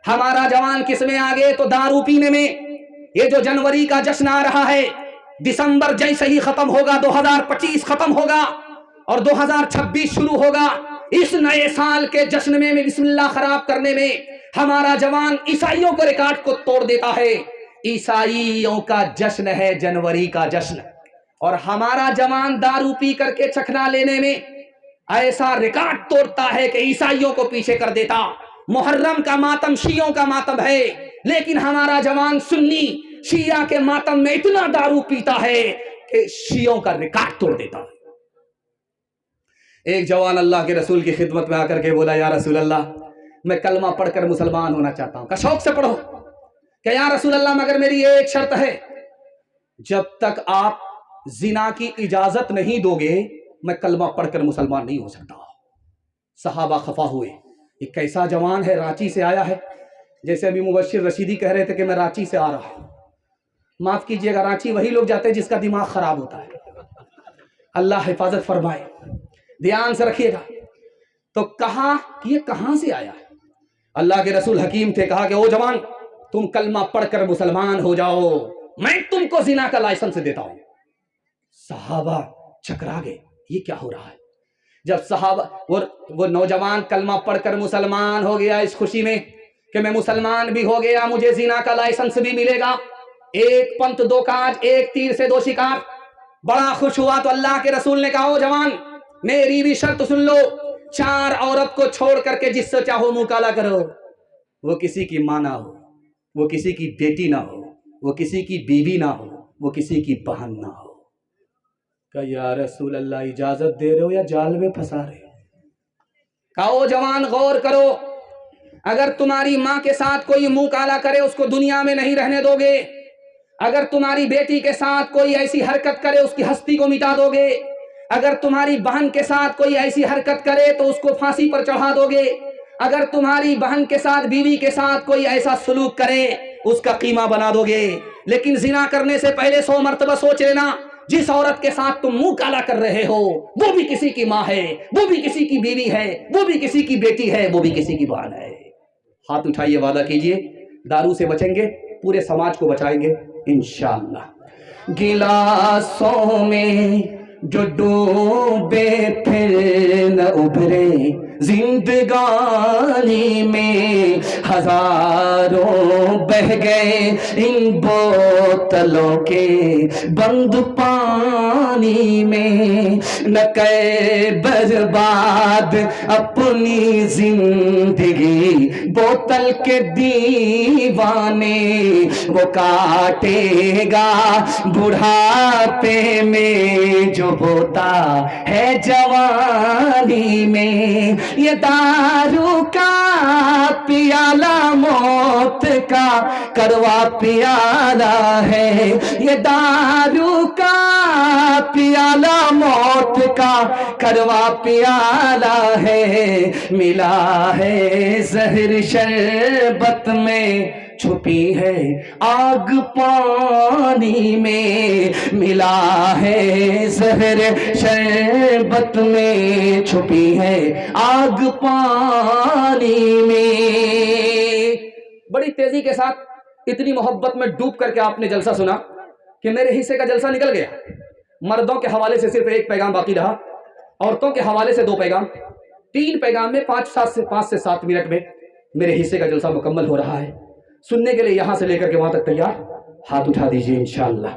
ہمارا جوان کس میں آگے؟ تو دارو پینے میں۔ یہ جو جنوری کا جشن آ رہا ہے، دسمبر جیسے ہی ختم ہوگا 2025 ختم ہوگا اور 2026 شروع ہوگا، اس نئے سال کے جشن میں بسم اللہ خراب کرنے میں ہمارا جوان عیسائیوں کے ریکارڈ کو توڑ دیتا ہے۔ عیسائیوں کا جشن ہے جنوری کا جشن، اور ہمارا جوان دارو پی کر کے چکھنا لینے میں ایسا ریکارڈ توڑتا ہے کہ عیسائیوں کو پیچھے کر دیتا۔ محرم کا ماتم شیعوں کا ماتم ہے، لیکن ہمارا جوان سنی شیعہ کے ماتم میں اتنا دارو پیتا ہے کہ شیعوں کا ریکارڈ توڑ دیتا ہے۔ ایک جوان اللہ کے رسول کی خدمت میں آ کر کے بولا، یا رسول اللہ میں کلمہ پڑھ کر مسلمان ہونا چاہتا ہوں۔ کہ شوق سے پڑھو۔ کہ یا رسول اللہ مگر میری ایک شرط ہے، جب تک آپ زنا کی اجازت نہیں دو گے میں کلمہ پڑھ کر مسلمان نہیں ہو سکتا۔ صحابہ خفا ہوئے، یہ کیسا جوان ہے، رانچی سے آیا ہے۔ جیسے ابھی مبشر رشیدی کہہ رہے تھے کہ میں رانچی سے آ رہا ہوں۔ معاف کیجئے گا، رانچی وہی لوگ جاتے ہیں جس کا دماغ خراب ہوتا ہے۔ اللہ حفاظت فرمائے، دھیان سے رکھیے گا۔ تو کہا کہ یہ کہاں سے آیا ہے؟ اللہ کے رسول حکیم تھے، کہا کہ او جوان تم کلمہ پڑھ کر مسلمان ہو جاؤ، میں تم کو زنا کا لائسنس دیتا ہوں۔ صحابہ چکرا گئے، یہ کیا ہو رہا ہے؟ جب صحابہ وہ نوجوان کلمہ پڑھ کر مسلمان ہو گیا اس خوشی میں کہ میں مسلمان بھی ہو گیا، مجھے زنا کا لائسنس بھی ملے گا، ایک پنت دو کاج، ایک تیر سے دو شکار، بڑا خوش ہوا۔ تو اللہ کے رسول نے کہا، او جوان میری بھی شرط سن لو، 4 عورت کو چھوڑ کر کے جس سے چاہو منہ کالا کرو، وہ کسی کی ماں نہ ہو، وہ کسی کی بیٹی نہ ہو، وہ کسی کی بیوی نہ ہو، وہ کسی کی بہن نہ ہو۔ کہ یا رسول اللہ اجازت دے رہے ہو یا جال میں پھنسا رہے ہو؟ کہا او جوان غور کرو، اگر تمہاری ماں کے ساتھ کوئی منہ کالا کرے اس کو دنیا میں نہیں رہنے دو گے، اگر تمہاری بیٹی کے ساتھ کوئی ایسی حرکت کرے اس کی ہستی کو مٹا دو گے، اگر تمہاری بہن کے ساتھ کوئی ایسی حرکت کرے تو اس کو پھانسی پر چڑھا دو گے، اگر تمہاری بہن کے ساتھ بیوی کے ساتھ کوئی ایسا سلوک کرے اس کا قیمہ بنا دو گے۔ لیکن زنا کرنے سے پہلے 100 مرتبہ سوچ لینا، جس عورت کے ساتھ تم منہ کالا کر رہے ہو وہ بھی کسی کی ماں ہے، وہ بھی کسی کی بیوی ہے، وہ بھی کسی کی بیٹی ہے، وہ بھی کسی کی بہن ہے۔ ہاتھ اٹھائیے، وعدہ کیجئے دارو سے بچیں گے، پورے سماج کو بچائیں گے انشاءاللہ۔ گلاسوں میں جو ڈوبے پھر نہ ابھرے، زندگانی میں ہزاروں بہہ گئے ان بوتلوں کے بند پانی میں، نہ کہ برباد اپنی زندگی بوتل کے دیوانے، وہ کاٹے گا بڑھاپے میں جو ہوتا ہے جوانی میں۔ یہ دارو کا پیالہ موت کا کروا پیالہ ہے، یہ دارو کا پیالہ موت کا کروا پیالہ ہے، ملا ہے زہر شربت میں چھپی ہے آگ پانی میں، ملا ہے زہر شربت میں چھپی ہے آگ پانی میں۔ بڑی تیزی کے ساتھ اتنی محبت میں ڈوب کر کے آپ نے جلسہ سنا کہ میرے حصے کا جلسہ نکل گیا۔ مردوں کے حوالے سے صرف ایک پیغام باقی رہا، عورتوں کے حوالے سے 2 پیغام، 3 پیغام میں 5 سے 7 منٹ میں میرے حصے کا جلسہ مکمل ہو رہا ہے۔ سننے کے لیے یہاں سے لے کر کے وہاں تک تیار؟ ہاتھ اٹھا دیجئے انشاءاللہ۔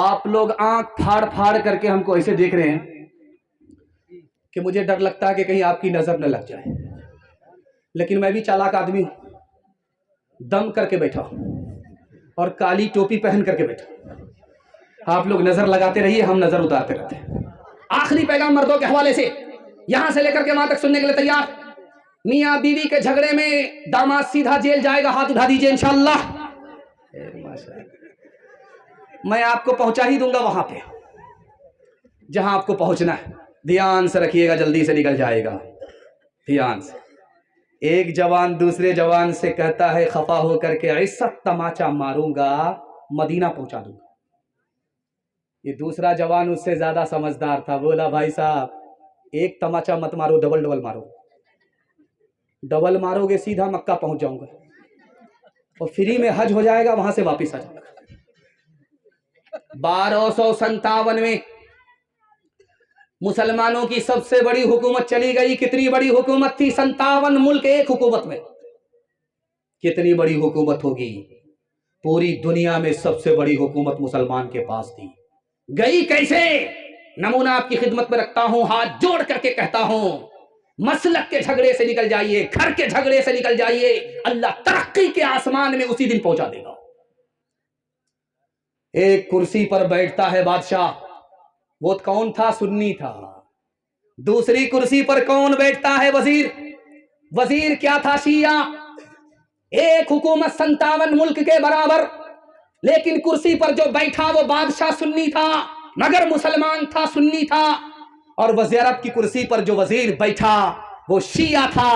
آپ لوگ آنکھ پھاڑ پھاڑ کر کے ہم کو ایسے دیکھ رہے ہیں کہ مجھے ڈر لگتا ہے کہ کہیں آپ کی نظر نہ لگ جائے، لیکن میں بھی چالاک آدمی ہوں، دم کر کے بیٹھا ہوں اور کالی ٹوپی پہن کر کے بیٹھا ہوں۔ آپ لوگ نظر لگاتے رہیے، ہم نظر اتارتے رہتے ہیں۔ آخری پیغام مردوں کے حوالے سے یہاں سے لے کر کے وہاں تک سننے کے لیے تیار؟ میاں بیوی کے جھگڑے میں داماد سیدھا جیل جائے گا، ہاتھ اٹھا دیجئے انشاءاللہ۔ میں آپ کو پہنچا ہی دوں گا وہاں پہ جہاں آپ کو پہنچنا ہے۔ دھیان سے رکھیے گا، جلدی سے نکل جائے گا، دھیان سے۔ ایک جوان دوسرے جوان سے کہتا ہے خفا ہو کر کے، عزت تماچا ماروں گا مدینہ پہنچا دوں گا۔ یہ دوسرا جوان اس سے زیادہ سمجھدار تھا، بولا بھائی صاحب ایک تماچا مت مارو، ڈبل ڈبل مارو، ڈبل مارو گے سیدھا مکہ پہنچ جاؤں گا۔ اور فری میں حج ہو جائے گا، وہاں سے واپس آ جائے گا۔ 1257 میں مسلمانوں کی سب سے بڑی حکومت چلی گئی۔ کتنی بڑی حکومت تھی؟ 57 ملک ایک حکومت میں۔ کتنی بڑی حکومت ہوگی؟ پوری دنیا میں سب سے بڑی حکومت مسلمان کے پاس تھی۔ گئی کیسے؟ نمونہ آپ کی خدمت میں رکھتا ہوں، ہاتھ جوڑ کر کے کہتا ہوں، مسلک کے جھگڑے سے نکل جائیے، گھر کے جھگڑے سے نکل جائیے، اللہ ترقی کے آسمان میں اسی دن پہنچا دے گا۔ ایک کرسی پر بیٹھتا ہے بادشاہ، وہ کون تھا؟ سنی تھا۔ دوسری کرسی پر کون بیٹھتا ہے؟ وزیر۔ وزیر کیا تھا؟ شیعہ۔ ایک حکومت 57 ملک کے برابر، لیکن کرسی پر جو بیٹھا وہ بادشاہ سنی تھا مگر مسلمان تھا، سنی تھا۔ اور وزیر عرب کی کرسی پر جو وزیر بیٹھا وہ شیعہ تھا۔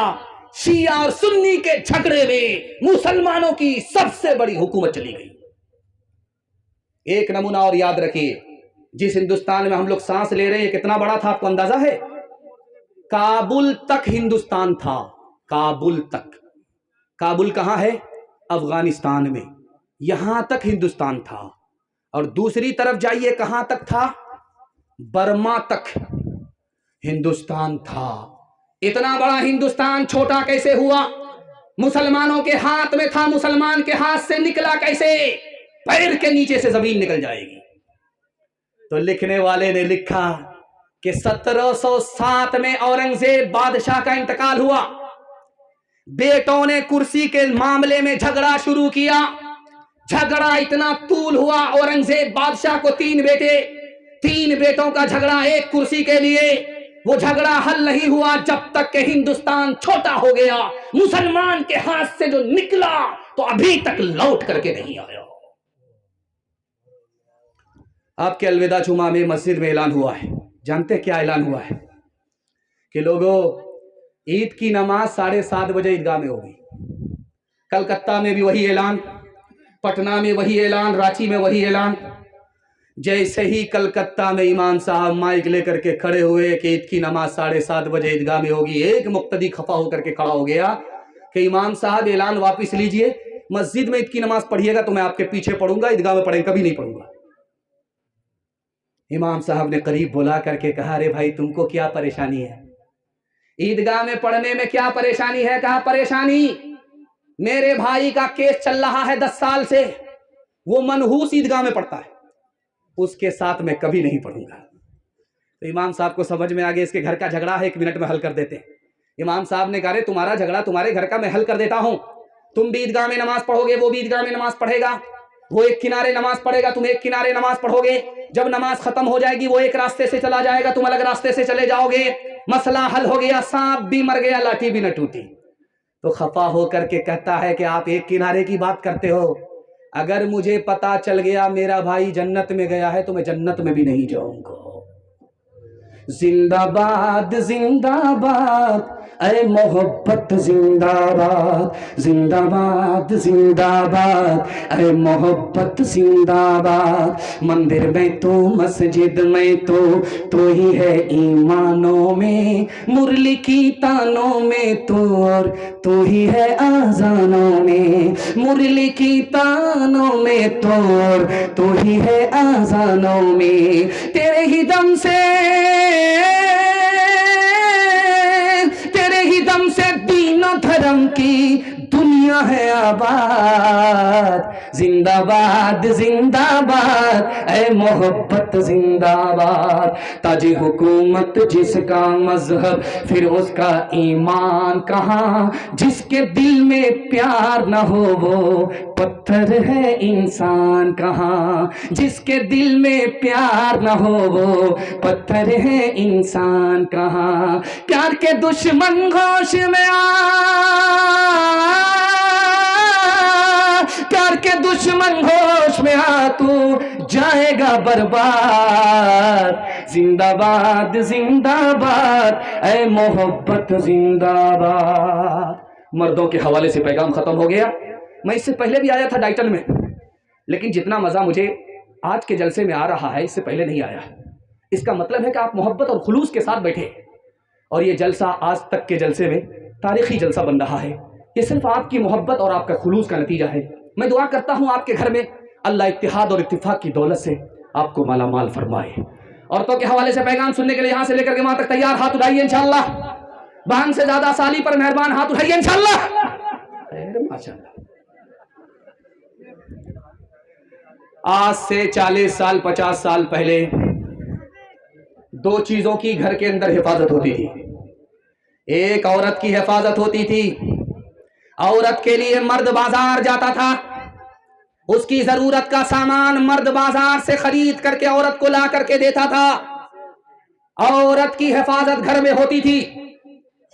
شیعہ اور سنی کے جھگڑے میں مسلمانوں کی سب سے بڑی حکومت چلی گئی۔ ایک نمونہ اور یاد رکھیے، جس ہندوستان میں ہم لوگ سانس لے رہے ہیں یہ کتنا بڑا تھا، آپ کو اندازہ ہے؟ کابل تک ہندوستان تھا، کابل تک۔ کابل کہاں ہے؟ افغانستان میں۔ یہاں تک ہندوستان تھا۔ اور دوسری طرف جائیے، کہاں تک تھا؟ برما تک ہندوستان تھا۔ اتنا بڑا ہندوستان چھوٹا کیسے ہوا؟ مسلمانوں کے ہاتھ میں تھا، مسلمان کے ہاتھ سے نکلا کیسے؟ پیر کے نیچے سے زمین نکل جائے گی۔ تو لکھنے والے نے لکھا کہ 1707 میں اورنگزیب بادشاہ کا انتقال ہوا۔ بیٹوں نے کرسی کے معاملے میں جھگڑا شروع کیا۔ جھگڑا اتنا طول ہوا، اورنگزیب بادشاہ کو 3 بیٹے، 3 بیٹوں کا جھگڑا ایک کرسی کے لیے۔ وہ جھگڑا حل نہیں ہوا جب تک کہ ہندوستان چھوٹا ہو گیا۔ مسلمان کے ہاتھ سے جو نکلا تو ابھی تک لوٹ کر کے نہیں آیا۔ آپ کے الوداع جمعہ میں مسجد میں اعلان ہوا ہے، جانتے کیا اعلان ہوا ہے؟ کہ لوگوں، عید کی نماز 7:30 بجے عیدگاہ میں ہوگی۔ کلکتہ میں بھی وہی اعلان، پٹنہ میں وہی اعلان، رانچی میں وہی اعلان۔ جیسے ہی کلکتہ میں امام صاحب مائک لے کر کے کھڑے ہوئے کہ عید کی نماز 7:30 بجے عیدگاہ میں ہوگی، ایک مقتدی خفا ہو کر کے کھڑا ہو گیا کہ امام صاحب اعلان واپس لیجئے، مسجد میں عید کی نماز پڑھیے گا تو میں آپ کے پیچھے پڑھوں گا، عیدگاہ میں پڑھیں کبھی نہیں پڑھوں گا۔ امام صاحب نے قریب بلا کر کے کہا، ارے بھائی تم کو کیا پریشانی ہے؟ عیدگاہ میں پڑھنے میں کیا پریشانی ہے؟ کہا پریشانی میرے بھائی کا کیس چل رہا ہے 10 سال سے، وہ منحوس عیدگاہ میں پڑھتا ہے، اس کے ساتھ میں کبھی نہیں پڑھوں گا۔ تو امام صاحب کو سمجھ میں آگے اس کے گھر کا جھگڑا ہے، 1 منٹ میں حل کر دیتے ہیں۔ امام صاحب نے کہا، رے تمہارا جھگڑا تمہارے گھر کا میں حل کر دیتا ہوں، تم بھی عیدگاہ میں نماز پڑھو گے، وہ بھی عیدگاہ میں نماز پڑھے گا، وہ ایک کنارے نماز پڑھے گا، تم ایک کنارے نماز پڑھو گے، جب نماز ختم ہو جائے گی وہ ایک راستے سے چلا جائے گا، تم الگ راستے سے چلے جاؤ گے، مسئلہ حل ہو گیا، سانپ بھی مر گیا، لاٹھی بھی نہ ٹوٹی۔ تو خفا ہو کر کے کہتا ہے کہ آپ ایک کنارے کی بات کرتے ہو، اگر مجھے پتا چل گیا میرا بھائی جنت میں گیا ہے تو میں جنت میں بھی نہیں جاؤں گا۔ زندہ باد زندہ باد اے محبت زندہ باد، زندہ باد زندہ باد اے محبت زندہ باد، مندر میں تو مسجد میں تو ہی ہے ایمانوں میں، مرلی کی تانوں میں تو اور تو ہی ہے آذانوں میں، مرلی کی تانوں میں تو اور تو ہی ہے آذانوں میں، تیرے ہی دم سے دین و دھرم کی دنیا ہے آباد، زندہ باد اے محبت زندہ باد، تاج حکومت جس کا مذہب پھر اس کا ایمان کہاں، جس کے دل میں پیار نہ ہو وہ پتھر ہے انسان کہاں، جس کے دل میں پیار نہ ہو وہ پتھر ہے انسان کہاں، پیار کے دشمن ہوش میں پیار کے دشمن ہوش میں تو جائے گا برباد، زندہ باد اے محبت زندہ باد۔ مردوں کے حوالے سے پیغام ختم ہو گیا۔ میں اس سے پہلے بھی آیا تھا ڈائٹن میں، لیکن جتنا مزہ مجھے آج کے جلسے میں آ رہا ہے اس سے پہلے نہیں آیا۔ اس کا مطلب ہے کہ آپ محبت اور خلوص کے ساتھ بیٹھے، اور یہ جلسہ آج تک کے جلسے میں تاریخی جلسہ بن رہا ہے۔ یہ صرف آپ کی محبت اور آپ کا خلوص کا نتیجہ ہے. میں دعا کرتا ہوں آپ کے گھر میں اللہ اتحاد اور اتفاق کی دولت سے آپ کو مالا مال فرمائے. عورتوں کے حوالے سے پیغام سننے کے لیے یہاں سے لے کر کے وہاں تک تیار؟ ہاتھ اٹھائیے انشاءاللہ. بہن سے زیادہ سالی پر مہربان ہاتھ اٹھائیے انشاءاللہ. ماشاءاللہ. آج سے 40 سال 50 سال پہلے دو چیزوں کی گھر کے اندر حفاظت ہوتی تھی. ایک عورت کی حفاظت ہوتی تھی. عورت کے لیے مرد بازار جاتا تھا، اس کی ضرورت کا سامان مرد بازار سے خرید کر کے عورت کو لا کر کے دیتا تھا. عورت کی حفاظت گھر میں ہوتی تھی.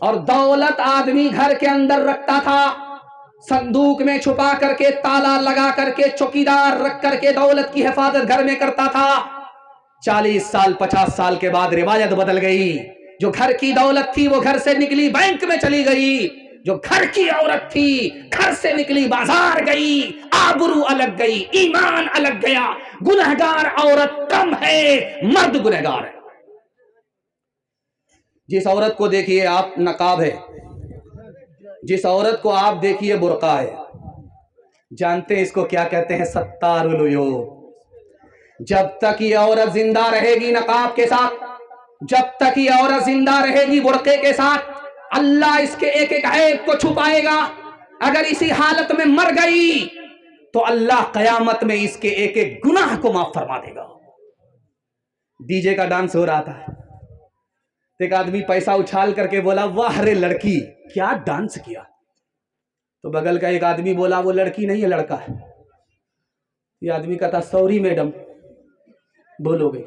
اور دولت آدمی گھر کے اندر رکھتا تھا، صندوق میں چھپا کر کے تالا لگا کر کے چوکیدار رکھ کر کے دولت کی حفاظت گھر میں کرتا تھا. 40 سال 50 سال کے بعد روایت بدل گئی. جو گھر کی دولت تھی وہ گھر سے نکلی بینک میں چلی گئی. جو گھر کی عورت تھی گھر سے نکلی بازار گئی. آبرو الگ گئی، ایمان الگ گیا. گنہگار عورت کم ہے، مرد گنہگار ہے. جس عورت کو دیکھیے آپ نقاب ہے، جس عورت کو آپ دیکھیے برقع ہے، جانتے ہیں اس کو کیا کہتے ہیں؟ ستار العیوب. جب تک یہ عورت زندہ رہے گی نقاب کے ساتھ، جب تک یہ عورت زندہ رہے گی برقعے کے ساتھ، اللہ اس کے ایک ایک عیب کو چھپائے گا. اگر اسی حالت میں مر گئی تو اللہ قیامت میں اس کے ایک ایک گناہ کو معاف فرما دے گا. ڈی جے کا ڈانس ہو رہا تھا، ایک آدمی پیسہ اچھال کر کے بولا واہ رے لڑکی کیا ڈانس کیا. تو بغل کا ایک آدمی بولا وہ لڑکی نہیں ہے لڑکا ہے. یہ آدمی کہتا سوری میڈم بولو گے.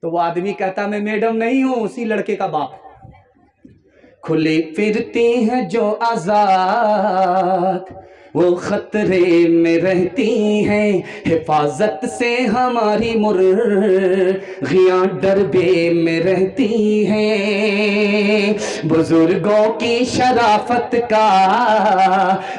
تو وہ آدمی کہتا میں میڈم نہیں ہوں، اسی لڑکے کا باپ. کھلی پھرتی ہیں جو آزاد وہ خطرے میں رہتی ہیں، حفاظت سے ہماری مرغیاں ڈربے میں رہتی ہیں. بزرگوں کی شرافت کا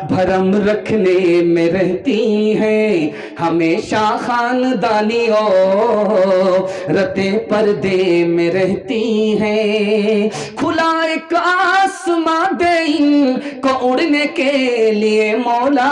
بھرم رکھنے میں رہتی ہیں، ہمیشہ خاندانی عورتیں پردے میں رہتی ہیں. کھلا ایک آسمان دے ان کو اڑنے کے لیے مولا،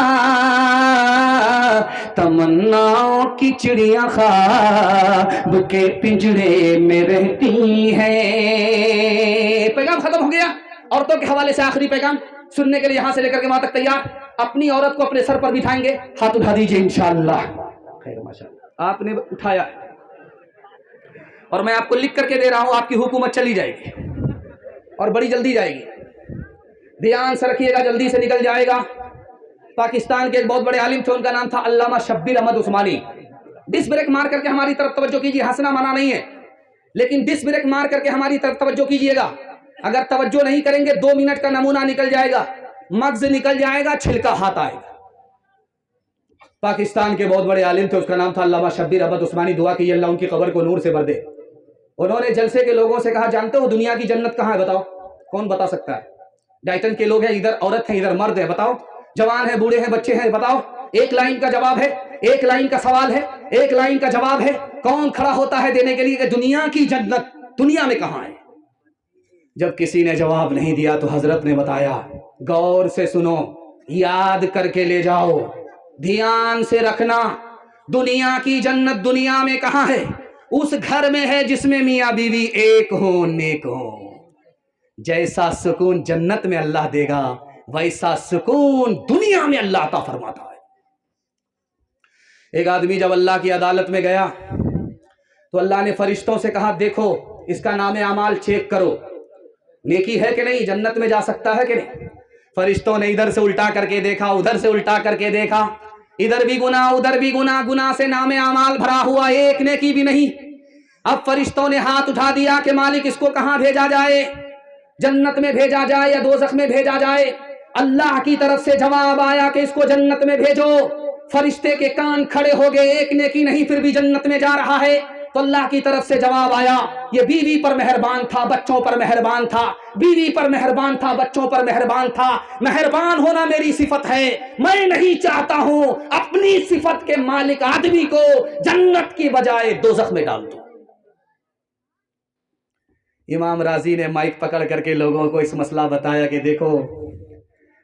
تمناؤں کی چڑیاں خواب کے پنجرے میں رہتی ہیں. پیغام ختم ہو گیا. عورتوں کے حوالے سے آخری پیغام سننے کے لیے یہاں سے لے کر کے وہاں تک تیار؟ اپنی عورت کو اپنے سر پر بٹھائیں گے، ہاتھ اٹھا دیجئے انشاءاللہ. خیر ماشاءاللہ آپ نے اٹھایا اور میں آپ کو لکھ کر کے دے رہا ہوں. آپ کی حکومت چلی جائے گی اور بڑی جلدی جائے گی. دھیان سے رکھیے گا، جلدی سے نکل جائے گا. پاکستان کے ایک بہت بڑے عالم تھے، ان کا نام تھا علامہ شبیر احمد عثمانی. ڈس بریک مار کر کے ہماری طرف توجہ کیجیے. ہنسنا منع نہیں ہے، لیکن ڈس بریک مار کر کے ہماری طرف توجہ کیجیے گا. اگر توجہ نہیں کریں گے 2 منٹ کا نمونہ نکل جائے گا، مغز نکل جائے گا، چھلکا ہاتھ آئے گا. پاکستان کے بہت بڑے عالم تھے، اس کا نام تھا علامہ شبیر احمد عثمانی. دعا کیجیے اللہ ان کی قبر کو نور سے بھر دے. انہوں نے جلسے کے لوگوں سے کہا جانتے ہو دنیا کی جنت کہاں ہے؟ بتاؤ. کون بتا سکتا ہے؟ ڈائٹن کے لوگ ہیں، ادھر عورت ہیں ادھر مرد ہے. بتاؤ. جوان ہیں بوڑھے ہیں بچے ہیں. بتاؤ. ایک لائن کا جواب ہے، ایک لائن کا سوال ہے، ایک لائن کا جواب ہے. کون کھڑا ہوتا ہے دینے کے لیے کہ دنیا کی جنت دنیا میں کہاں ہے؟ جب کسی نے جواب نہیں دیا تو حضرت نے بتایا غور سے سنو، یاد کر کے لے جاؤ، دھیان سے رکھنا. دنیا کی جنت دنیا میں کہاں ہے؟ اس گھر میں ہے جس میں میاں بیوی ایک ہوں، نیک ہوں. جیسا سکون جنت میں اللہ دے گا ویسا سکون دنیا میں اللہ عطا فرماتا ہے. ایک آدمی جب اللہ کی عدالت میں گیا تو اللہ نے فرشتوں سے کہا دیکھو اس کا نام اعمال چیک کرو، نیکی ہے کہ نہیں، جنت میں جا سکتا ہے کہ نہیں. فرشتوں نے ادھر سے الٹا کر کے دیکھا، ادھر سے الٹا کر کے دیکھا، ادھر بھی گناہ ادھر بھی گناہ، گناہ سے نام اعمال بھرا ہوا، ایک نیکی بھی نہیں. اب فرشتوں نے ہاتھ اٹھا دیا کہ مالک اس کو کہاں بھیجا جائے، جنت میں بھیجا جائے یا دوزخ میں بھیجا جائے. اللہ کی طرف سے جواب آیا کہ اس کو جنت میں بھیجو. فرشتے کے کان کھڑے ہو گئے، ایک نیکی نہیں پھر بھی جنت میں جا رہا ہے. تو اللہ کی طرف سے جواب آیا یہ بیوی پر مہربان تھا، بچوں پر مہربان تھا، بیوی پر مہربان تھا، بچوں پر مہربان تھا. مہربان ہونا میری صفت ہے، میں نہیں چاہتا ہوں اپنی صفت کے مالک آدمی کو جنت کی بجائے دوزخ میں ڈال دوں. امام راضی نے مائک پکڑ کر کے لوگوں کو اس مسئلہ بتایا کہ دیکھو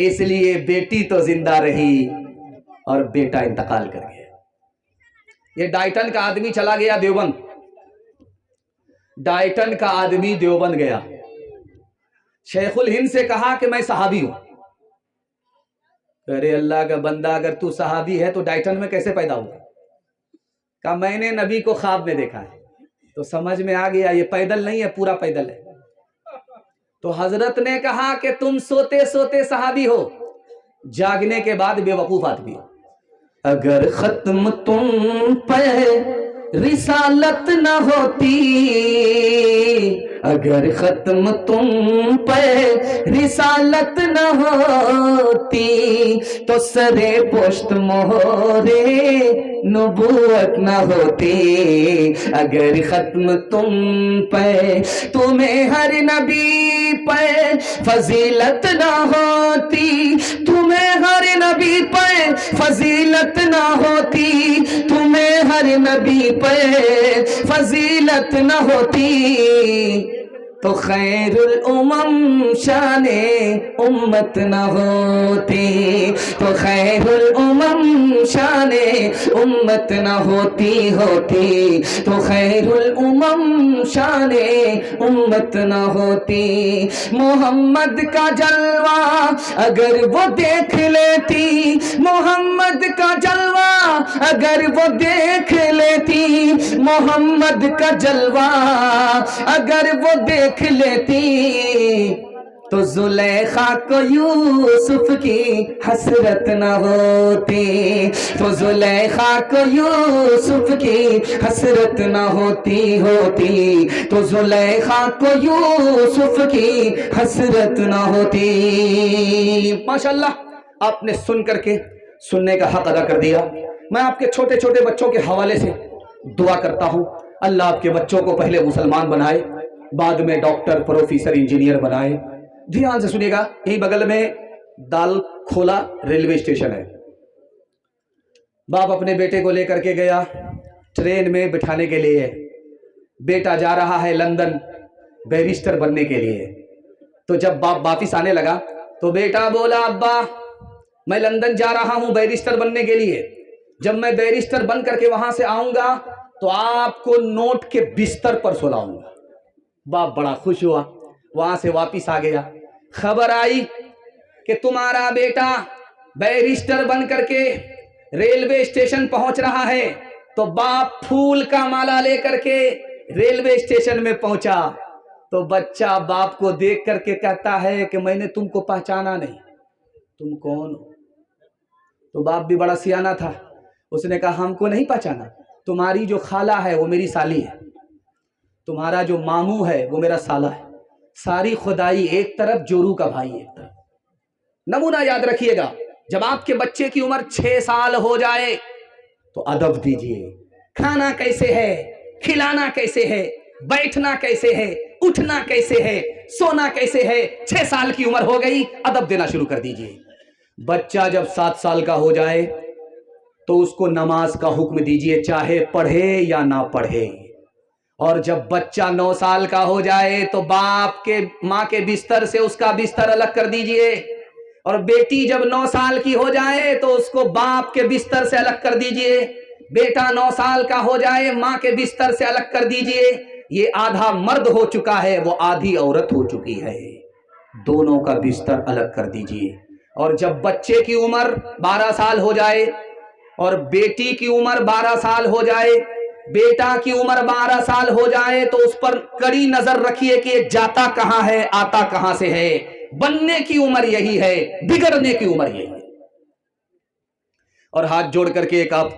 اس لیے بیٹی تو زندہ رہی اور بیٹا انتقال کر گیا۔ یہ ڈائٹن کا آدمی چلا گیا دیوبند، ڈائٹن کا آدمی دیوبند گیا، شیخ الہند سے کہا کہ میں صحابی ہوں۔ ارے اللہ کا بندہ، اگر تو صحابی ہے تو ڈائٹن میں کیسے پیدا ہوا؟ کہا میں نے نبی کو خواب میں دیکھا ہے۔ تو سمجھ میں آ گیا یہ پیدل نہیں ہے، پورا پیدل ہے۔ تو حضرت نے کہا کہ تم سوتے سوتے صحابی ہو، جاگنے کے بعد بے وقوف آدمی ہو۔ اگر ختم تم پہ رسالت نہ ہوتی، اگر ختم تم پہ رسالت نہ ہوتی تو سرے پشت مہرے نبوت نہ ہوتی۔ اگر ختم تم پہ تمہیں ہر نبی پہ فضیلت نہ ہوتی، تمہیں ہر نبی پہ فضیلت نہ ہوتی، تمہیں ہر نبی پہ فضیلت نہ ہوتی تو خیر الامم شان امت نہ ہوتی، تو خیر الامم شان امت نہ ہوتی، تو خیر الامم شان امت نہ ہوتی۔ محمد کا جلوہ اگر وہ دیکھ لیتی، محمد کا جلوہ اگر وہ دیکھ لیتی، محمد کا جلوہ اگر وہ دیکھ لیتی تو زلیخا کو یوسف کی حسرت نہ ہوتی، تو زلیخا کو یوسف کی حسرت نہ ہوتی، تو زلیخا کو یوسف کی حسرت نہ ہوتی۔ ماشاءاللہ آپ نے سن کر کے سننے کا حق ادا کر دیا۔ میں آپ کے چھوٹے چھوٹے بچوں کے حوالے سے دعا کرتا ہوں، اللہ آپ کے بچوں کو پہلے مسلمان بنائے، بعد میں ڈاکٹر، پروفیسر، انجینئر بنائے۔ دھیان سے سنیے گا، یہی بغل میں دال کھولا ریلوے اسٹیشن ہے۔ باپ اپنے بیٹے کو لے کر کے گیا ٹرین میں بٹھانے کے لیے، بیٹا جا رہا ہے لندن بیرسٹر بننے کے لیے۔ تو جب باپ واپس آنے لگا تو بیٹا بولا ابا میں لندن جا رہا ہوں بیرسٹر بننے کے لیے، جب میں بیرسٹر بن کر کے وہاں سے آؤں گا تو آپ کو نوٹ کے بستر پر سلاؤں گا۔ باپ بڑا خوش ہوا، وہاں سے واپس آ گیا، خبر آئی کہ تمہارا بیٹا بیرسٹر بن کر کے ریلوے اسٹیشن پہنچ رہا ہے۔ تو باپ پھول کا مالا لے کر کے ریلوے اسٹیشن میں پہنچا تو بچہ باپ کو دیکھ کر کے کہتا ہے کہ میں نے تم کو پہچانا نہیں، تم کون ہو؟ تو باپ بھی بڑا سیانہ تھا، اس نے کہا ہم کو نہیں پہچانا، تمہاری جو خالہ ہے وہ میری سالی ہے، تمہارا جو ماموں ہے وہ میرا سالہ ہے، ساری خدائی ایک طرف، جورو کا بھائی ایک طرف۔ نمونہ یاد رکھیے گا، جب آپ کے بچے کی عمر 6 سال ہو جائے تو ادب دیجئے، کھانا کیسے ہے، کھلانا کیسے ہے، بیٹھنا کیسے ہے، اٹھنا کیسے ہے، سونا کیسے ہے۔ 6 سال کی عمر ہو گئی، ادب دینا شروع کر دیجئے۔ بچہ جب 7 سال کا ہو جائے تو اس کو نماز کا حکم دیجئے، چاہے پڑھے یا نہ پڑھے۔ اور جب بچہ 9 سال کا ہو جائے تو باپ کے ماں کے بستر سے اس کا بستر الگ کر دیجئے، اور بیٹی جب 9 سال کی ہو جائے تو اس کو باپ کے بستر سے الگ کر دیجئے۔ بیٹا 9 سال کا ہو جائے، ماں کے بستر سے الگ کر دیجئے۔ یہ آدھا مرد ہو چکا ہے، وہ آدھی عورت ہو چکی ہے، دونوں کا بستر الگ کر دیجئے۔ اور جب بچے کی عمر 12 سال ہو جائے اور بیٹی کی عمر 12 سال ہو جائے، بیٹا کی عمر 12 سال ہو جائے تو اس پر کڑی نظر رکھیے کہ یہ جاتا کہاں ہے، آتا کہاں سے ہے۔ بننے کی عمر یہی ہے، بگڑنے کی عمر یہی ہے۔ اور ہاتھ جوڑ کر کے ایک آپ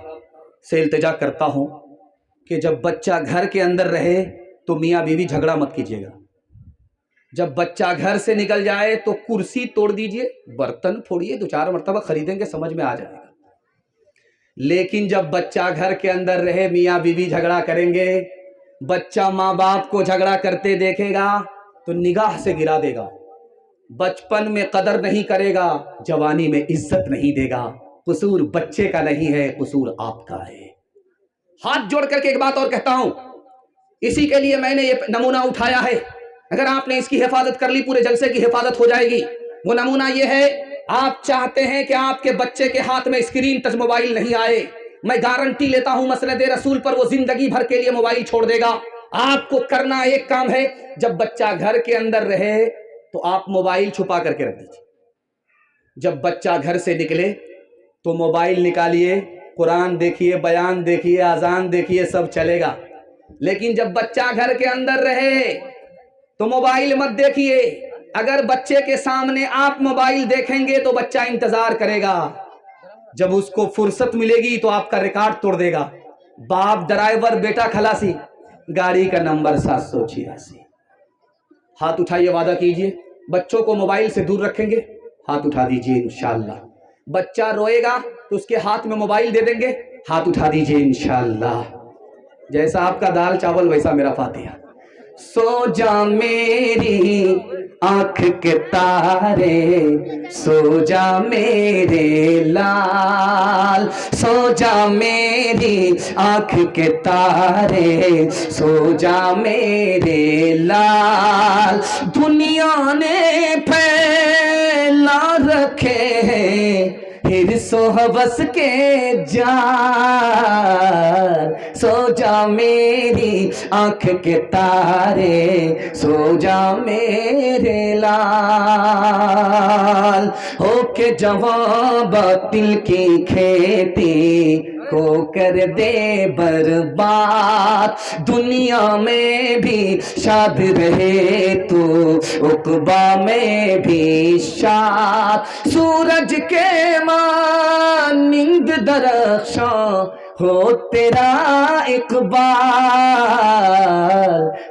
سے التجا کرتا ہوں کہ جب بچہ گھر کے اندر رہے تو میاں بیوی جھگڑا مت کیجیے گا۔ جب بچہ گھر سے نکل جائے تو کرسی توڑ دیجئے، برتن پھوڑیے، 2-4 مرتبہ خریدیں گے، سمجھ میں آ جائے گا۔ لیکن جب بچہ گھر کے اندر رہے، میاں بیوی جھگڑا کریں گے، بچہ ماں باپ کو جھگڑا کرتے دیکھے گا تو نگاہ سے گرا دے گا، بچپن میں قدر نہیں کرے گا، جوانی میں عزت نہیں دے گا۔ قصور بچے کا نہیں ہے، قصور آپ کا ہے۔ ہاتھ جوڑ کر کے ایک بات اور کہتا ہوں، اسی کے لیے میں نے یہ نمونہ اٹھایا ہے، اگر آپ نے اس کی حفاظت کر لی پورے جلسے کی حفاظت ہو جائے گی۔ وہ نمونہ یہ ہے آپ چاہتے ہیں کہ آپ کے بچے کے ہاتھ میں اسکرین ٹچ موبائل نہیں آئے، میں گارنٹی لیتا ہوں مسند رسول پر وہ زندگی بھر کے لیے موبائل چھوڑ دے گا۔ آپ کو کرنا ایک کام ہے، جب بچہ گھر کے اندر رہے تو آپ موبائل چھپا کر کے رکھ دیجیے، جب بچہ گھر سے نکلے تو موبائل نکالیے، قرآن دیکھیے، بیان دیکھیے، اذان دیکھیے، سب چلے گا۔ لیکن جب بچہ گھر کے اندر رہے تو موبائل مت دیکھیے۔ اگر بچے کے سامنے آپ موبائل دیکھیں گے تو بچہ انتظار کرے گا، جب اس کو فرصت ملے گی تو آپ کا ریکارڈ توڑ دے گا۔ باپ ڈرائیور، بیٹا خلاصی، گاڑی کا نمبر 786۔ ہاتھ اٹھائیے، وعدہ کیجئے بچوں کو موبائل سے دور رکھیں گے؟ ہاتھ اٹھا دیجئے انشاءاللہ۔ بچہ روئے گا تو اس کے ہاتھ میں موبائل دے دیں گے؟ ہاتھ اٹھا دیجئے انشاءاللہ۔ جیسا آپ کا دال چاول ویسا میرا فاتحہ۔ سو جا میری آنکھ کے تارے، سو جا میرے لال، سو جا میری آنکھ کے تارے، سو جا میرے لال، دنیا نے پھیلا رکھے ہیں حرص و ہوس کے جال، سو جا میری آنکھ کے تارے، سو جا میرے لال، ہو کے جوان باطل کی کھیتی کو کر دے برباد، دنیا میں بھی شاد رہے تو عقبہ میں بھی شاد، سورج کے مانند درخشاں ہو تیرا اقبال،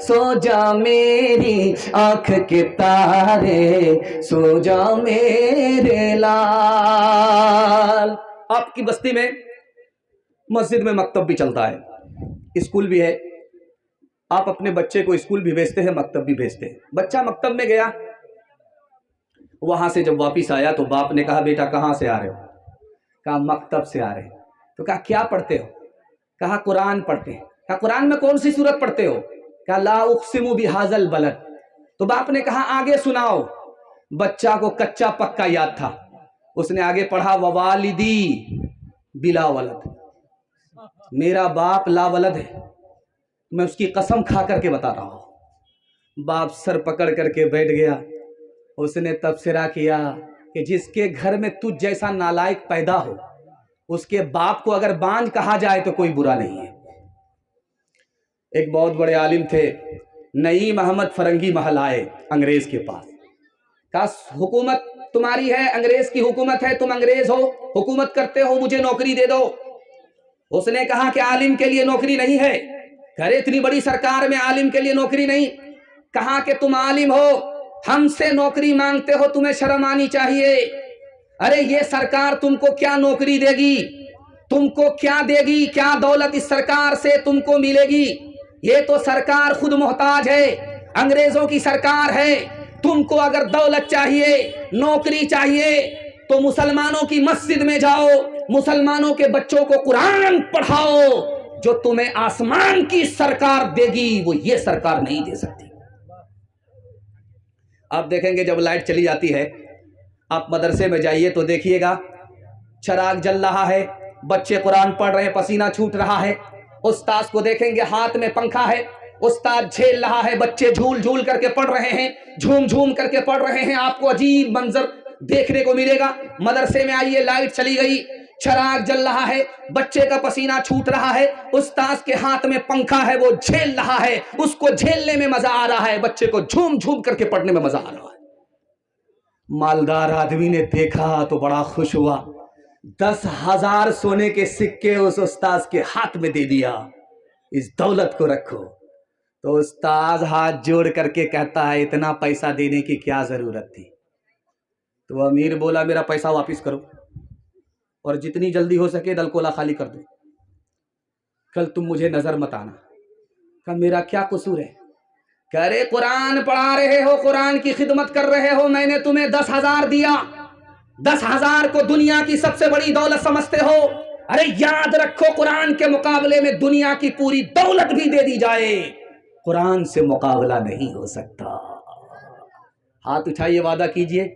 سو جا میری آنکھ کے تارے، سو جا میرے لال۔ آپ کی بستی میں مسجد میں مکتب بھی چلتا ہے، اسکول بھی ہے، آپ اپنے بچے کو اسکول بھی بھیجتے ہیں، مکتب بھی بھیجتے ہیں۔ بچہ مکتب میں گیا، وہاں سے جب واپس آیا تو باپ نے کہا بیٹا کہاں سے آ رہے ہو؟ کہا مکتب سے آ رہے ہیں۔ تو کہا کیا پڑھتے ہو؟ کہا قرآن پڑھتے ہیں۔ کہا قرآن میں کون سی سورت پڑھتے ہو؟ کہا لا اقسم بہذا البلد۔ تو باپ نے کہا آگے سناؤ۔ بچہ کو کچا پکا یاد تھا، اس نے آگے پڑھا ووالدی بلا ولد، میرا باپ لا ولد ہے، میں اس کی قسم کھا کر کے بتا رہا ہوں۔ باپ سر پکڑ کر کے بیٹھ گیا، اس نے تبصرہ کیا کہ جس کے گھر میں تجھ جیسا نالائق پیدا ہو، اس کے باپ کو اگر بانج کہا جائے تو کوئی برا نہیں ہے۔ ایک بہت بڑے عالم تھے، نعیم احمد فرنگی محل آئے انگریز کے پاس، کہا حکومت تمہاری ہے، انگریز کی حکومت ہے، تم انگریز ہو، حکومت کرتے ہو، مجھے نوکری دے دو۔ اس نے کہا کہ عالم کے لیے نوکری نہیں ہے۔ کہہ اتنی بڑی سرکار میں عالم کے لیے نوکری نہیں۔ کہا کہ تم عالم ہو، ہم سے نوکری مانگتے ہو، تمہیں شرم آنی چاہیے۔ ارے یہ سرکار تم کو کیا نوکری دے گی، تم کو کیا دے گی، کیا دولت اس سرکار سے تم کو ملے گی؟ یہ تو سرکار خود محتاج ہے، انگریزوں کی سرکار ہے۔ تم کو اگر دولت چاہیے، نوکری چاہیے تو مسلمانوں کی مسجد میں جاؤ، مسلمانوں کے بچوں کو قرآن پڑھاؤ، جو تمہیں آسمان کی سرکار دے گی وہ یہ سرکار نہیں دے سکتی۔ آپ دیکھیں گے جب لائٹ چلی جاتی ہے، آپ مدرسے میں جائیے تو دیکھیے گا چراغ جل رہا ہے، بچے قرآن پڑھ رہے ہیں، پسینہ چھوٹ رہا ہے۔ استاذ کو دیکھیں گے ہاتھ میں پنکھا ہے، استاد جھیل رہا ہے، بچے جھول جھول کر کے پڑھ رہے ہیں، جھوم جھوم کر کے پڑھ رہے ہیں۔ آپ کو عجیب منظر دیکھنے کو ملے گا۔ مدرسے میں آئیے، لائٹ چلی گئی، چراغ جل رہا ہے، بچے کا پسینہ چھوٹ رہا ہے، استاذ کے ہاتھ میں پنکھا ہے، وہ جھیل رہا ہے، اس کو جھیلنے میں مزہ آ رہا ہے، بچے کو جھوم جھوم کر کے پڑھنے میں مزہ آ رہا ہے۔ مالدار آدمی نے دیکھا تو بڑا خوش ہوا، 10,000 سونے کے سکے اس استاذ کے ہاتھ میں دے دیا، اس دولت کو رکھو۔ تو استاذ ہاتھ جوڑ کر کے کہتا ہے اتنا پیسہ دینے کی کیا ضرورت تھی؟ تو امیر بولا میرا پیسہ واپس کرو اور جتنی جلدی ہو سکے نل کولا خالی کر دو، کل تم مجھے نظر مت آنا۔ کہ میرا کیا قصور ہے؟ کہہ رہے قرآن پڑھا رہے ہو، قرآن کی خدمت کر رہے ہو، میں نے تمہیں 10,000 دیا، 10,000 کو دنیا کی سب سے بڑی دولت سمجھتے ہو؟ ارے یاد رکھو قرآن کے مقابلے میں دنیا کی پوری دولت بھی دے دی جائے، قرآن سے مقابلہ نہیں ہو سکتا۔ ہاتھ اٹھائیے، وعدہ کیجئے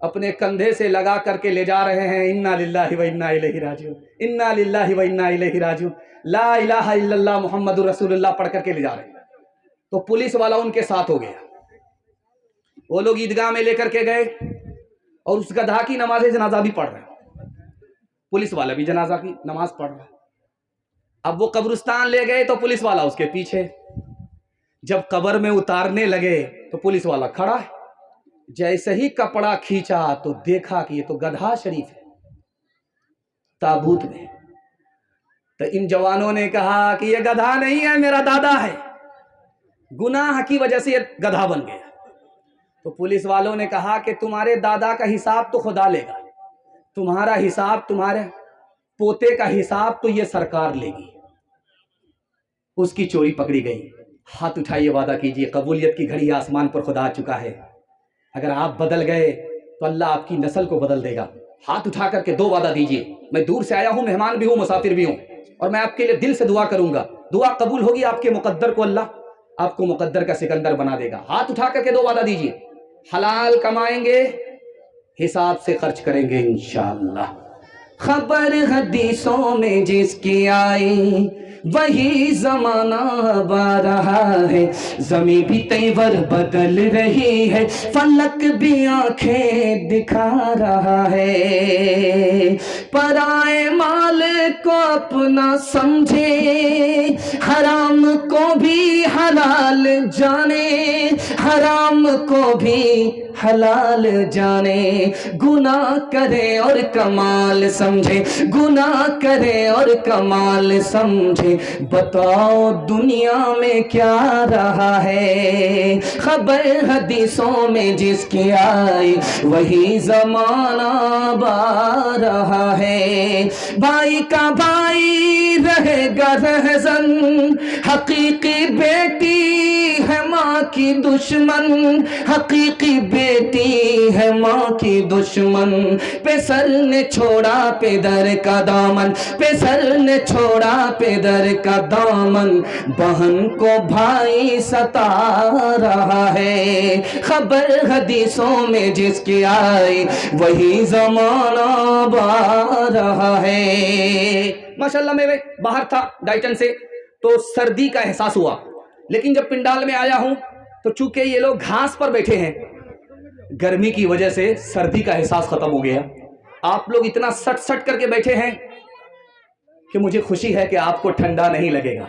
اپنے کندھے سے لگا کر کے لے جا رہے ہیں. انا للہ و انا الیہ راجعون، انا للہ و انا الیہ راجعون، لا الہ الا اللہ محمد رسول اللہ پڑھ کر کے لے جا رہے ہیں. تو پولیس والا ان کے ساتھ ہو گیا. وہ لوگ عیدگاہ میں لے کر کے گئے اور اس گدھا کی نماز جنازہ بھی پڑھ رہے ہیں. پولیس والا بھی جنازہ کی نماز پڑھ رہا ہے. اب وہ قبرستان لے گئے تو پولیس والا اس کے پیچھے. جب قبر میں اتارنے لگے تو پولیس والا کھڑا ہے. جیسے ہی کپڑا کھینچا تو دیکھا کہ یہ تو گدھا شریف ہے تابوت میں. تو ان جوانوں نے کہا کہ یہ گدھا نہیں ہے، میرا دادا ہے، گناہ کی وجہ سے یہ گدھا بن گیا. تو پولیس والوں نے کہا کہ تمہارے دادا کا حساب تو خدا لے گا، تمہارا حساب، تمہارے پوتے کا حساب تو یہ سرکار لے گی. اس کی چوری پکڑی گئی. ہاتھ اٹھائیے، وعدہ کیجئے قبولیت کی گھڑی آسمان پر خدا آ چکا ہے. اگر آپ بدل گئے تو اللہ آپ کی نسل کو بدل دے گا. ہاتھ اٹھا کر کے 2 وعدہ دیجئے. میں دور سے آیا ہوں، مہمان بھی ہوں، مسافر بھی ہوں، اور میں آپ کے لیے دل سے دعا کروں گا. دعا قبول ہوگی، آپ کے مقدر کو اللہ آپ کو مقدر کا سکندر بنا دے گا. ہاتھ اٹھا کر کے 2 وعدہ دیجئے. حلال کمائیں گے، حساب سے خرچ کریں گے انشاءاللہ. خبر حدیثوں میں جس کی آئی وہی زمانہ با رہا ہے. زمین بھی تیور بدل رہی ہے، فلک بھی آنکھیں دکھا رہا ہے. پرائے مال کو اپنا سمجھے، حرام کو بھی حلال جانے، حرام کو بھی حلال جانے. گناہ کرے اور کمال سمجھے، گناہ کرے اور کمال سمجھے. بتاؤ دنیا میں کیا رہا ہے. خبر حدیثوں میں جس کی آئی وہی زمانہ با رہا ہے. بھائی کا بھائی رہے گا رہزن، حقیقی بیٹی ہے ماں کی دشمن، حقیقی بیٹی ہے ماں کی دشمن. پیسر نے چھوڑا پیدر کا دامن، پیسر نے چھوڑا پیدر کا دامن. بہن کو بھائی ستا رہا ہے. خبر حدیثوں میں جس کی آئی وہی زمانہ با رہا ہے. ماشاءاللہ میں باہر تھا ڈائٹن سے تو سردی کا احساس ہوا، لیکن جب پنڈال میں آیا ہوں تو چونکہ یہ لوگ گھاس پر بیٹھے ہیں، گرمی کی وجہ سے سردی کا احساس ختم ہو گیا. آپ لوگ اتنا سٹ سٹ کر کے بیٹھے ہیں کہ مجھے خوشی ہے کہ آپ کو ٹھنڈا نہیں لگے گا.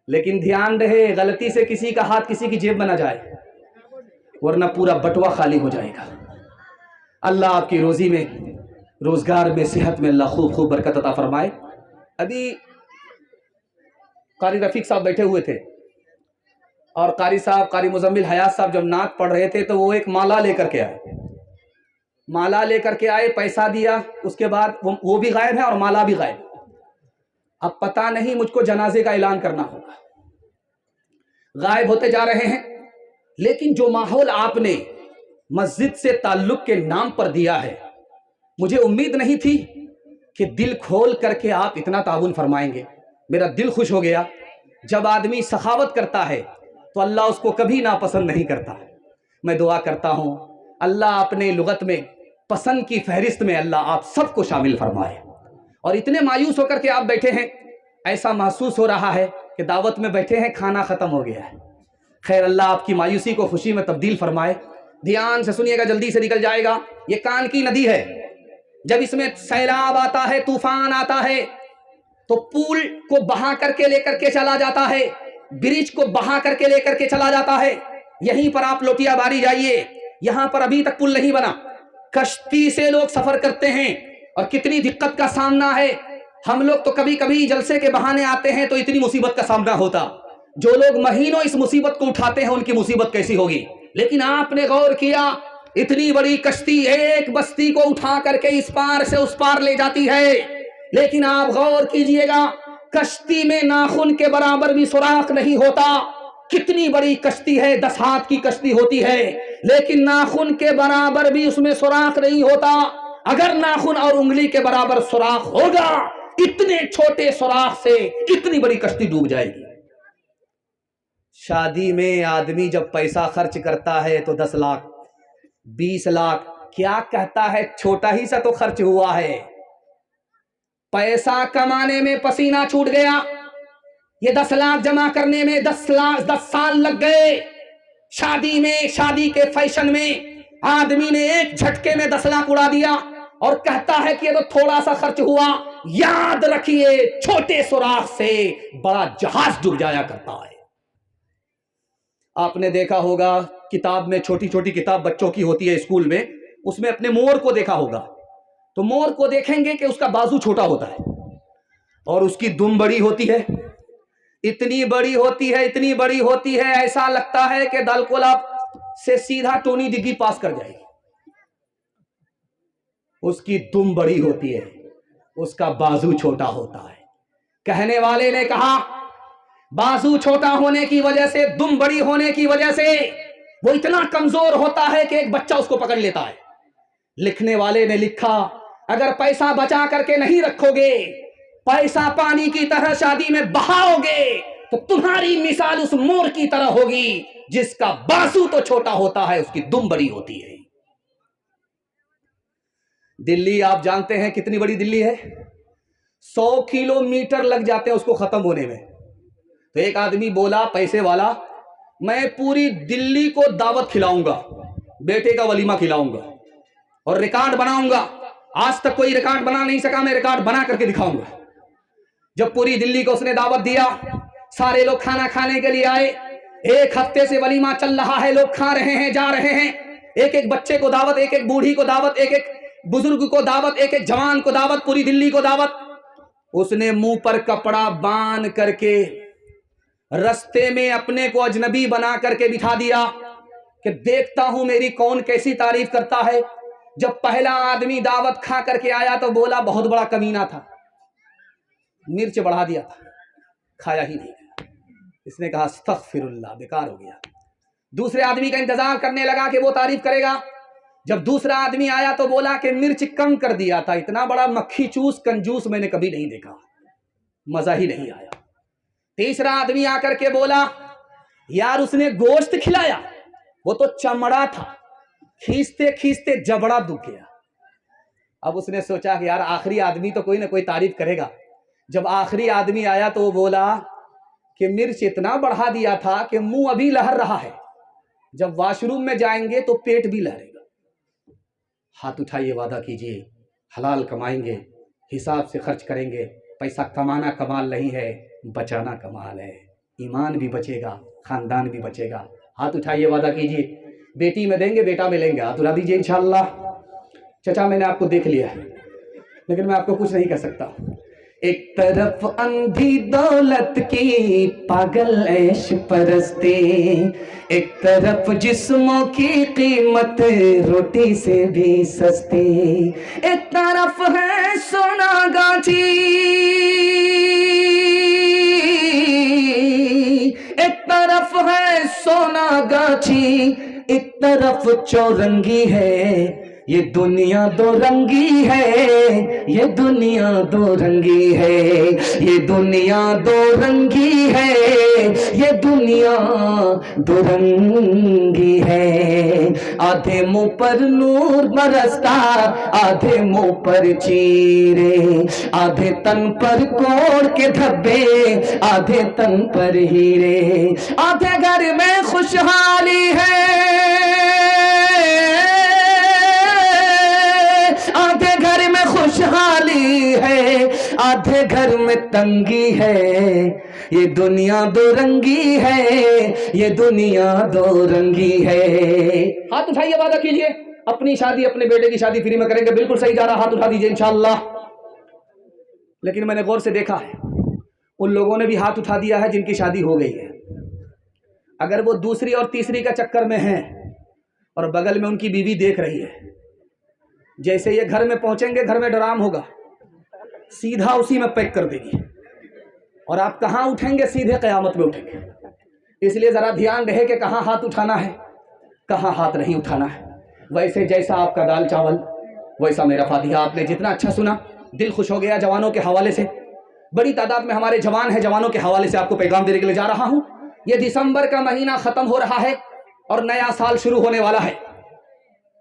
لیکن دھیان رہے غلطی سے کسی کا ہاتھ کسی کی جیب میں نہ جائے، ورنہ پورا بٹوا خالی ہو جائے گا. اللہ آپ کی روزی میں، روزگار میں، صحت میں اللہ خوب خوب برکت عطا فرمائے. ابھی قاری رفیق صاحب بیٹھے ہوئے تھے اور قاری صاحب، قاری مزمل حیات صاحب جب نعت پڑھ رہے تھے تو وہ ایک مالا لے کر کے آئے. مالا لے کر کے آئے، پیسہ دیا، اس کے بعد وہ بھی غائب ہے اور مالا بھی غائب. اب پتہ نہیں، مجھ کو جنازے کا اعلان کرنا ہوگا. غائب ہوتے جا رہے ہیں، لیکن جو ماحول آپ نے مسجد سے تعلق کے نام پر دیا ہے، مجھے امید نہیں تھی کہ دل کھول کر کے آپ اتنا تعاون فرمائیں گے. میرا دل خوش ہو گیا. جب آدمی سخاوت کرتا ہے تو اللہ اس کو کبھی ناپسند نہیں کرتا. میں دعا کرتا ہوں اللہ اپنے لغت میں پسند کی فہرست میں اللہ آپ سب کو شامل فرمائے. اور اتنے مایوس ہو کر کے آپ بیٹھے ہیں، ایسا محسوس ہو رہا ہے کہ دعوت میں بیٹھے ہیں، کھانا ختم ہو گیا ہے. خیر، اللہ آپ کی مایوسی کو خوشی میں تبدیل فرمائے. دھیان سے سنیے گا، جلدی سے نکل جائے گا. یہ کان کی ندی ہے. جب اس میں سیلاب آتا ہے، طوفان آتا ہے تو پول کو بہا کر کے لے کر کے چلا جاتا ہے، برج کو بہا کر کے لے کر کے چلا جاتا ہے. یہیں پر آپ لوٹیا باری جائیے، یہاں پر ابھی تک پل نہیں بنا. کشتی سے لوگ سفر کرتے ہیں اور کتنی دقت کا سامنا ہے. ہم لوگ تو کبھی کبھی جلسے کے بہانے آتے ہیں تو اتنی مصیبت کا سامنا ہوتا. جو لوگ مہینوں اس مصیبت کو اٹھاتے ہیں ان کی مصیبت کیسی ہوگی. لیکن آپ نے غور کیا، اتنی بڑی کشتی ایک بستی کو اٹھا کر کے اس پار سے اس پار لے جاتی ہے. لیکن آپ غور کیجئے گا، کشتی میں ناخن کے برابر بھی سوراخ نہیں ہوتا. کتنی بڑی کشتی ہے، 10 ہاتھ کی کشتی ہوتی ہے، لیکن ناخن کے برابر بھی اس میں سوراخ نہیں ہوتا. اگر ناخن اور انگلی کے برابر سوراخ ہوگا، اتنے چھوٹے سوراخ سے اتنی بڑی کشتی ڈوب جائے گی. شادی میں آدمی جب پیسہ خرچ کرتا ہے تو 10 لاکھ 20 لاکھ کیا کہتا ہے؟ چھوٹا ہی سا تو خرچ ہوا ہے، پیسہ کمانے میں پسینہ چھوٹ گیا، یہ 10 لاکھ جمع کرنے میں 10 سال لگ گئے، شادی میں، شادی کے فیشن میں آدمی نے ایک جھٹکے میں 10 لاکھ اڑا دیا اور کہتا ہے کہ یہ تو تھوڑا سا خرچ ہوا۔ یاد رکھیے، چھوٹے سوراخ سے بڑا جہاز ڈوب جایا کرتا ہے۔ آپ نے دیکھا ہوگا کتاب میں، چھوٹی چھوٹی کتاب بچوں کی ہوتی ہے اسکول میں، اس میں اپنے مور کو دیکھا ہوگا، تو مور کو دیکھیں گے کہ اس کا بازو چھوٹا ہوتا ہے اور اس کی دم بڑی ہوتی ہے، اتنی بڑی ہوتی ہے، اتنی بڑی ہوتی ہے، ایسا لگتا ہے کہ دل کو لاپ سے سیدھا ٹونی ڈگری پاس کر جائے گی۔ اس کی دم بڑی ہوتی ہے، اس کا بازو چھوٹا ہوتا ہے۔ کہنے والے نے کہا بازو چھوٹا ہونے کی وجہ سے، دم بڑی ہونے کی وجہ سے وہ اتنا کمزور ہوتا ہے کہ ایک بچہ اس کو پکڑ لیتا ہے۔ لکھنے والے نے لکھا اگر پیسہ بچا کر کے نہیں رکھو گے، پیسہ پانی کی طرح شادی میں بہاؤ گے، تو تمہاری مثال اس مور کی طرح ہوگی جس کا بازو تو چھوٹا ہوتا ہے، اس کی دم بڑی ہوتی ہے۔ دلی آپ جانتے ہیں کتنی بڑی دلی ہے؟ 100 کلومیٹر لگ جاتے ہیں اس کو ختم ہونے میں۔ تو ایک آدمی بولا، پیسے والا، میں پوری دلی کو دعوت کھلاؤں گا، بیٹے کا ولیمہ کھلاؤں گا اور ریکارڈ بناؤں گا، آج تک کوئی ریکارڈ بنا نہیں سکا، میں ریکارڈ بنا کر کے دکھاؤں گا۔ جب پوری دلی کو اس نے دعوت دیا، سارے لوگ کھانا کھانے کے لیے آئے، 1 ہفتے سے ولیمہ چل رہا ہے، لوگ کھا رہے ہیں، جا رہے ہیں، ایک ایک بچے کو دعوت، ایک ایک بوڑھی کو دعوت، ایک ایک بزرگ کو دعوت، ایک ایک جوان کو دعوت، پوری دلی کو دعوت۔ اس نے منہ پر کپڑا باندھ کر کے رستے میں اپنے کو اجنبی بنا کر کے بٹھا دیا کہ دیکھتا ہوں میری کون کیسی تعریف کرتا ہے۔ جب پہلا آدمی دعوت کھا کر کے آیا تو بولا بہت بڑا کمینہ تھا، مرچ بڑھا دیا تھا، کھایا ہی نہیں گیا۔ اس نے کہا استغفر اللہ، بیکار ہو گیا۔ دوسرے آدمی کا انتظار کرنے لگا کہ وہ تعریف کرے گا۔ جب دوسرا آدمی آیا تو بولا کہ مرچ کم کر دیا تھا، اتنا بڑا مکھی چوس کنجوس میں نے کبھی نہیں دیکھا، مزہ ہی نہیں آیا۔ تیسرا آدمی آ کر کے بولا یار اس نے گوشت کھلایا، وہ تو چمڑا تھا، کھینچتے کھینچتے جبڑا دکھ گیا۔ اب اس نے سوچا کہ یار آخری آدمی تو کوئی نہ کوئی تعریف کرے گا۔ جب آخری آدمی آیا تو وہ بولا کہ مرچ اتنا بڑھا دیا تھا کہ منہ ابھی لہر رہا ہے، جب واش روم میں جائیں گے تو پیٹ بھی لہرے گا۔ ہاتھ اٹھائیے، وعدہ کیجئے حلال کمائیں گے، حساب سے خرچ کریں گے۔ پیسہ کمانا کمال نہیں ہے، بچانا کمال ہے۔ ایمان بھی بچے گا، خاندان بھی بچے گا۔ ہاتھ اٹھائیے، وعدہ کیجئے، بیٹی میں دیں گے، بیٹا میں لیں گے، ہاتھ اٹھا دیجئے انشاءاللہ۔ چچا میں نے آپ کو دیکھ لیا ہے لیکن میں آپ کو کچھ نہیں کہہ سکتا۔ ایک طرف اندھی دولت کی پاگل عیش پرستی، ایک طرف جسموں کی قیمت روٹی سے بھی سستی، ایک طرف ہے سونا گاچی، ایک طرف ہے سونا گاچی، ایک طرف چورنگی ہے، یہ دنیا دو رنگی ہے، یہ دنیا دو رنگی ہے، یہ دنیا دو رنگی ہے، یہ دنیا دو رنگی ہے۔ آدھے منہ پر نور برستا، آدھے منہ پر چیرے، آدھے تن پر کوڑ کے دھبے، آدھے تن پر ہیرے، آدھے گھر میں خوشحالی ہے، آدھے گھر میں خوشحالی ہے، آدھے گھر میں تنگی ہے، یہ دنیا دو رنگی ہے، یہ دنیا دو رنگی ہے۔ ہاتھ اٹھائیے، وعدہ کیجئے اپنی شادی اپنے بیٹے کی شادی فری میں کریں گے۔ بالکل صحیح جا رہا، ہاتھ اٹھا دیجئے انشاءاللہ۔ لیکن میں نے غور سے دیکھا ہے ان لوگوں نے بھی ہاتھ اٹھا دیا ہے جن کی شادی ہو گئی ہے۔ اگر وہ دوسری اور تیسری کا چکر میں ہیں اور بغل میں ان کی بیوی دیکھ رہی ہے، جیسے یہ گھر میں پہنچیں گے گھر میں ڈرام ہوگا، سیدھا اسی میں پیک کر دے گی اور آپ کہاں اٹھیں گے؟ سیدھے قیامت میں اٹھیں گے۔ اس لیے ذرا دھیان رہے کہ کہاں ہاتھ اٹھانا ہے، کہاں ہاتھ نہیں اٹھانا ہے۔ ویسے جیسا آپ کا دال چاول ویسا میرا فاتحہ۔ آپ نے جتنا اچھا سنا دل خوش ہو گیا جوانوں کے حوالے سے۔ بڑی تعداد میں ہمارے جوان ہیں، جوانوں کے حوالے سے آپ کو پیغام دینے کے لیے جا رہا ہوں۔ یہ دسمبر کا مہینہ ختم ہو رہا ہے اور نیا سال شروع ہونے والا ہے۔